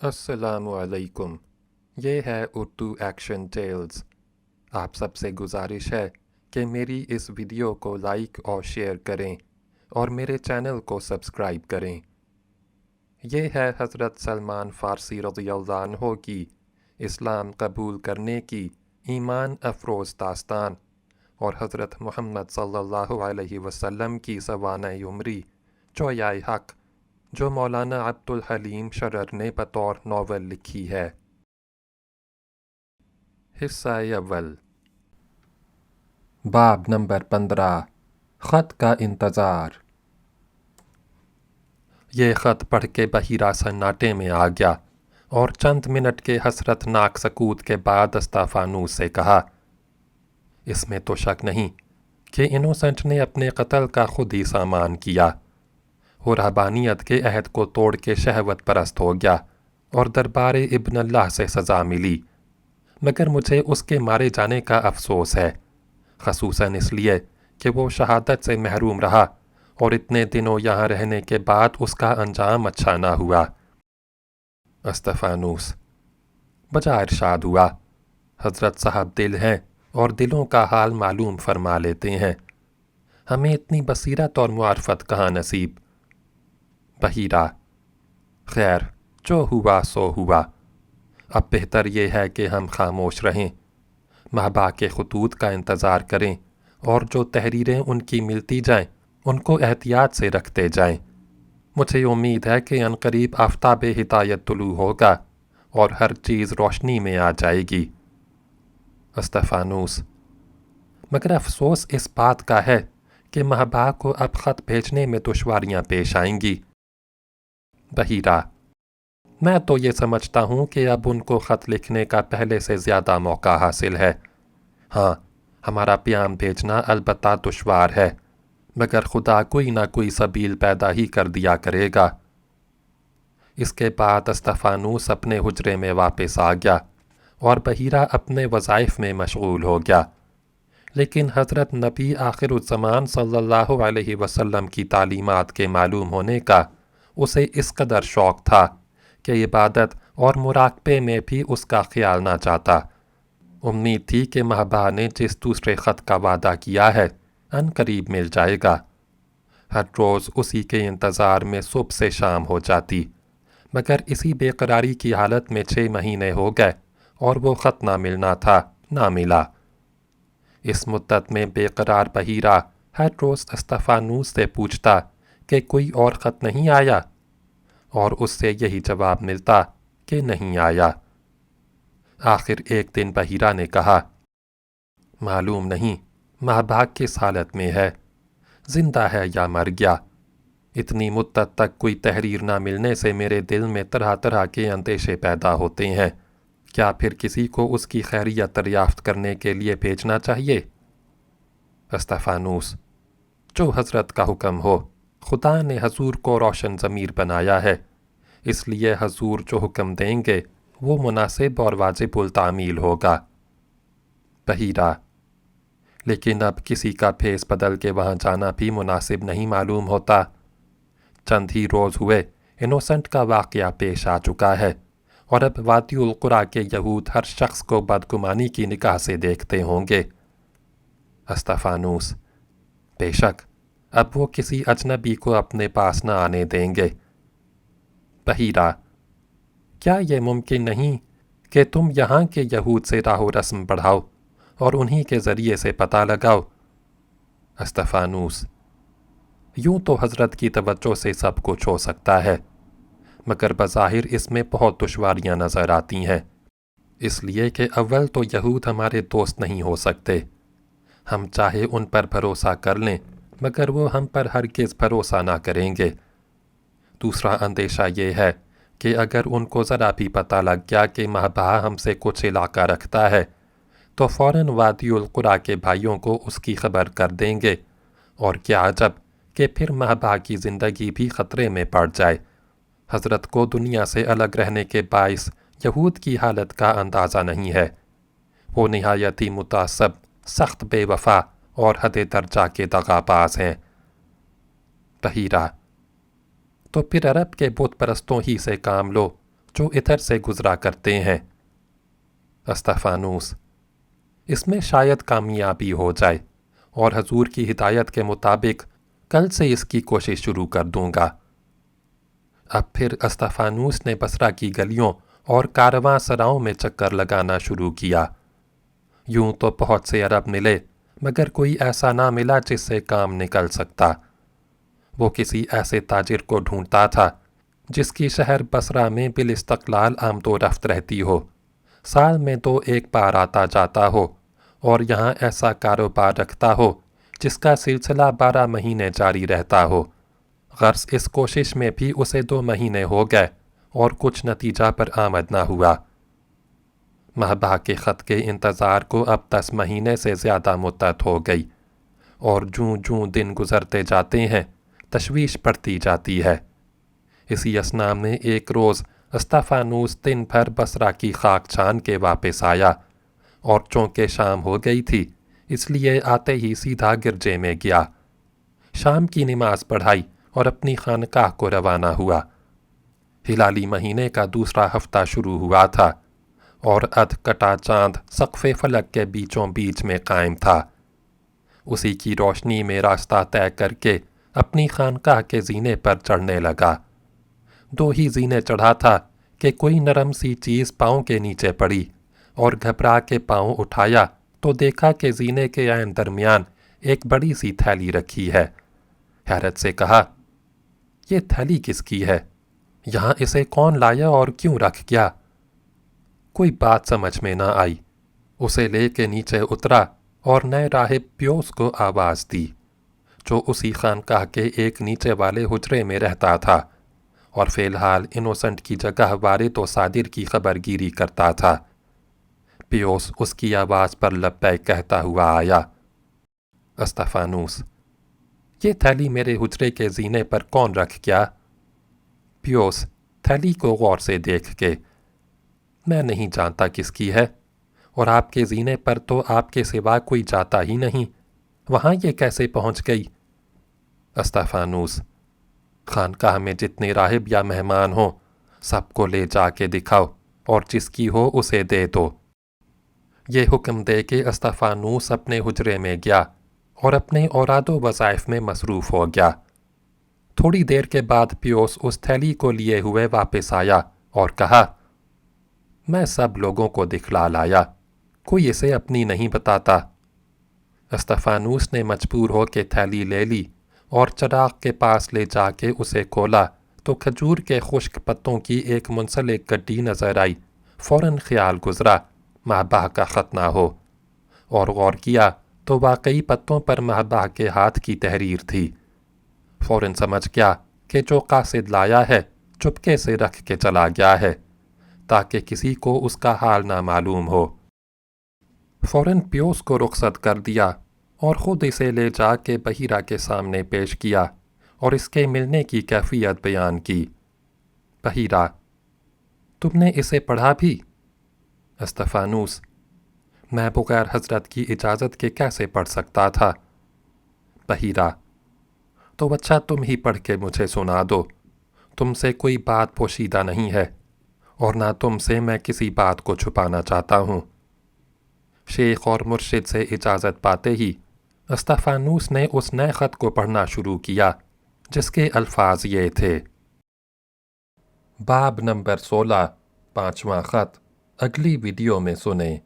अस्सलामु अलैकुम। ये है उर्दू एक्शन टेल्स। आप सबसे गुजारिश है कि मेरी इस वीडियो को लाइक और शेयर करें और मेरे चैनल को सब्सक्राइब करें। ये है हज़रत सलमान फ़ारसी रज़ियल्लाहु अन्हु की इस्लाम कबूल करने की ईमान अफ़रोज़ दास्तान और हज़रत मुहम्मद सल्लल्लाहु अलैहि वसल्लम की सवानह उमरी चौयाए हक़ जो मौलाना अब्दुल हलीम शरर ने बतौर नावल लिखी है। हिस्सा अव्वल। बाब नंबर 15। ख़त का इंतज़ार। ये ख़त पढ़ के बहीरा सन्नाटे में आ गया और चंद मिनट के हसरतनाक सकूत के बाद अस्ताफ़ानूस से कहा, इसमें तो शक नहीं कि इनोसेंट ने अपने कत्ल का खुद ही सामान किया। वो रहबानियत के अहद को तोड़ के शहवत परस्त हो गया और दरबार इब्न अल्लाह से सज़ा मिली, मगर मुझे उसके मारे जाने का अफसोस है, ख़ुसूसन इसलिए कि वो शहादत से महरूम रहा और इतने दिनों यहाँ रहने के बाद उसका अंजाम अच्छा ना हुआ। अस्ताफ़ानूस, बजा इरशाद हुआ, हज़रत साहब दिल हैं और दिलों का हाल मालूम फरमा लेते हैं, हमें इतनी बसीरत और मुआरफत कहाँ नसीब। बहीरा, खैर जो हुआ सो हुआ, अब बेहतर ये है कि हम खामोश रहें, महबा के खतूत का इंतज़ार करें और जो तहरीरें उनकी मिलती जाएं उनको एहतियात से रखते जाएं। मुझे उम्मीद है कि अनकरीब आफ़ताब हिदायत तुलू होगा और हर चीज़ रोशनी में आ जाएगी। अस्ताफ़ानूस, मगर अफसोस इस बात का है कि महबा को अब ख़त भेजने में दुश्वारियाँ पेश आएंगी। बहीरा, मैं तो ये समझता हूँ कि अब उनको ख़त लिखने का पहले से ज़्यादा मौका हासिल है। हाँ, हमारा प्याम भेजना अलबत्ता दुश्वार है, मगर खुदा कोई ना कोई सबील पैदा ही कर दिया करेगा। इसके बाद अस्ताफ़ानूस अपने हुजरे में वापस आ गया और बहीरा अपने वज़ाइफ में मशगूल हो गया, लेकिन हज़रत नबी आखिरुज़्ज़मान सल्लल्लाहु अलैहि वसल्लम की तालीमात के मालूम होने का उसे इस कदर शौक़ था कि इबादत और मुराक़बे में भी उसका ख्याल ना चाहता। उम्मीद थी कि महबा ने जिस दूसरे ख़त का वादा किया है अनकरीब मिल जाएगा। हर रोज़ उसी के इंतज़ार में सुबह से शाम हो जाती, मगर इसी बेकरारी की हालत में 6 महीने हो गए और वो ख़त ना मिलना था, ना मिला। इस मुद्दत में बेकरार बहीरा हर रोज़ अस्ताफ़ानूस से पूछता कि कोई और ख़त नहीं आया, और उससे यही जवाब मिलता कि नहीं आया। आखिर एक दिन बहीरा ने कहा, मालूम नहीं महबा किस हालत में है, जिंदा है या मर गया। इतनी मुद्दत तक कोई तहरीर ना मिलने से मेरे दिल में तरह तरह के अंदेशे पैदा होते हैं। क्या फिर किसी को उसकी खैरियत दरियाफ्त करने के लिए भेजना चाहिए? अस्ताफ़ानूस, जो हज़रत का हुक्म हो, खुदा ने हजूर को रोशन ज़मीर बनाया है, इसलिए हजूर जो हुक्म देंगे वो मुनासिब और वाजिबुल तामील होगा। बहीरा, लेकिन अब किसी का फेस बदल के वहाँ जाना भी मुनासिब नहीं मालूम होता। चंद ही रोज़ हुए इनोसेंट का वाक़या पेश आ चुका है और अब वादियुल कुरा के यहूद हर शख्स को बदगुमानी की निगाह से देखते होंगे। अस्ताफ़ानूस, बेशक अब वो किसी अजनबी को अपने पास न आने देंगे। बहीरा, क्या ये मुमकिन नहीं कि तुम यहाँ के यहूद से राहो रस्म बढ़ाओ और उन्हीं के ज़रिए से पता लगाओ? अस्ताफ़ानूस, यूँ तो हज़रत की तवज्जो से सब कुछ हो सकता है, मगर बज़ाहिर इसमें बहुत दुश्वारियाँ नज़र आती हैं, इसलिए कि अव्वल तो यहूद हमारे दोस्त नहीं हो सकते। हम चाहे उन पर भरोसा कर लें, मगर वो हम पर हरगिज़ भरोसा ना करेंगे। दूसरा अंदेशा ये है कि अगर उनको ज़रा भी पता लग गया कि महबा हमसे कुछ इलाका रखता है, तो फ़ौरन वादियुल कुरा के भाइयों को उसकी खबर कर देंगे, और क्या अजब कि फिर महबा की ज़िंदगी भी ख़तरे में पड़ जाए। हज़रत को दुनिया से अलग रहने के बाइस यहूद की हालत का अंदाज़ा नहीं है। वो निहायत ही मुतासब, सख्त बेवफा और हद दर्जा के दगाबाज हैं। बहीरा, तो फिर अरब के बुत परस्तों ही से काम लो जो इधर से गुजरा करते हैं। अस्तफानूस, इसमें शायद कामयाबी हो जाए और हजूर की हिदायत के मुताबिक कल से इसकी कोशिश शुरू कर दूंगा। अब फिर अस्तफानूस ने बसरा की गलियों और कारवां सराओं में चक्कर लगाना शुरू किया। यूं तो बहुत से अरब मिले, मगर कोई ऐसा ना मिला जिससे काम निकल सकता। वो किसी ऐसे ताजिर को ढूंढता था जिसकी शहर बसरा में बिल-इस्तक़लाल आमदोरफ्त रहती हो, साल में 2-1 बार आता जाता हो और यहाँ ऐसा कारोबार रखता हो जिसका सिलसिला 12 महीने जारी रहता हो। गर्ज़ इस कोशिश में भी उसे 2 महीने हो गए और कुछ नतीजा पर आमद ना हुआ। महबा के ख़त के इंतज़ार को अब 10 महीने से ज़्यादा मुद्दत हो गई और जूं जूं दिन गुज़रते जाते हैं तशवीश बढ़ती जाती है। इसी असना में एक रोज़ अस्तफानूस दिन भर बसरा की खाक छान के वापस आया और चूँकि शाम हो गई थी इसलिए आते ही सीधा गिरजे में गया। शाम की नमाज पढ़ाई और अपनी खानकाह को रवाना हुआ। हिलाली महीने का दूसरा हफ्ता शुरू हुआ था और अध कटा चांद सक़्फ़े फलक के बीचों बीच में कायम था। उसी की रोशनी में रास्ता तय करके अपनी खानकाह के ज़ीने पर चढ़ने लगा। 2 ही ज़ीने चढ़ा था कि कोई नरम सी चीज़ पाँव के नीचे पड़ी और घबरा के पाँव उठाया तो देखा कि ज़ीने के ऐन दरमियान एक बड़ी सी थैली रखी है। हैरत से कहा, ये थैली किसकी है? यहाँ इसे कौन लाया और क्यों रख गया? कोई बात समझ में ना आई। उसे ले के नीचे उतरा और नए राहिब प्योस को आवाज़ दी, जो उसी खानकाह के एक नीचे वाले हुजरे में रहता था और फ़िलहाल इनोसेंट की जगह वारिद व सादिर की खबरगीरी करता था। पियोस उसकी आवाज़ पर लब्बैक कहता हुआ आया। अस्तफानूस, ये थैली मेरे हुजरे के ज़ीने पर कौन रख गया? पियोस थैली को गौर से देख के, मैं नहीं जानता किसकी है और आपके ज़ीने पर तो आपके सिवा कोई जाता ही नहीं, वहाँ ये कैसे पहुँच गई? अस्तफानूस, खानकाह में जितने राहिब या मेहमान हों सबको ले जाके दिखाओ और जिसकी हो उसे दे दो। ये हुक्म दे के अस्तफानूस अपने हुजरे में गया और अपने औरादो वज़ाइफ में मसरूफ़ हो गया। थोड़ी देर के बाद पियोस उस थैली को लिए हुए वापस आया और कहा, मैं सब लोगों को दिखला लाया, कोई इसे अपनी नहीं बताता। अस्तफानूस ने मजबूर हो के थैली ले ली और चराग के पास ले जाके उसे खोला तो खजूर के खुश्क पत्तों की एक मुंसलिक गड्डी नज़र आई। फ़ौरन ख्याल गुज़रा महबा का ख़त ना हो, और गौर किया तो वाकई पत्तों पर महबा के हाथ की तहरीर थी। फ़ौरन समझ गया कि जो कासिद लाया है चुपके से रख के चला गया है ताकि किसी को उसका हाल ना मालूम हो। फ़ौरन पियोस को रुखसत कर दिया और ख़ुद इसे ले जा के बहीरा के सामने पेश किया और इसके मिलने की कैफियत बयान की। बहीरा, तुमने इसे पढ़ा भी? अस्तफानूस, मैं बगैर हज़रत की इजाज़त के कैसे पढ़ सकता था? बहीरा, तो अच्छा तुम ही पढ़ के मुझे सुना दो। तुमसे कोई बात पोशीदा नहीं है और ना तुमसे मैं किसी बात को छुपाना चाहता हूँ। शेख और मुर्शिद से इजाज़त पाते ही अस्तफानूस ने उस नए ख़त को पढ़ना शुरू किया जिसके अल्फाज ये थे। बाब नंबर 16, 5वां ख़त अगली वीडियो में सुने।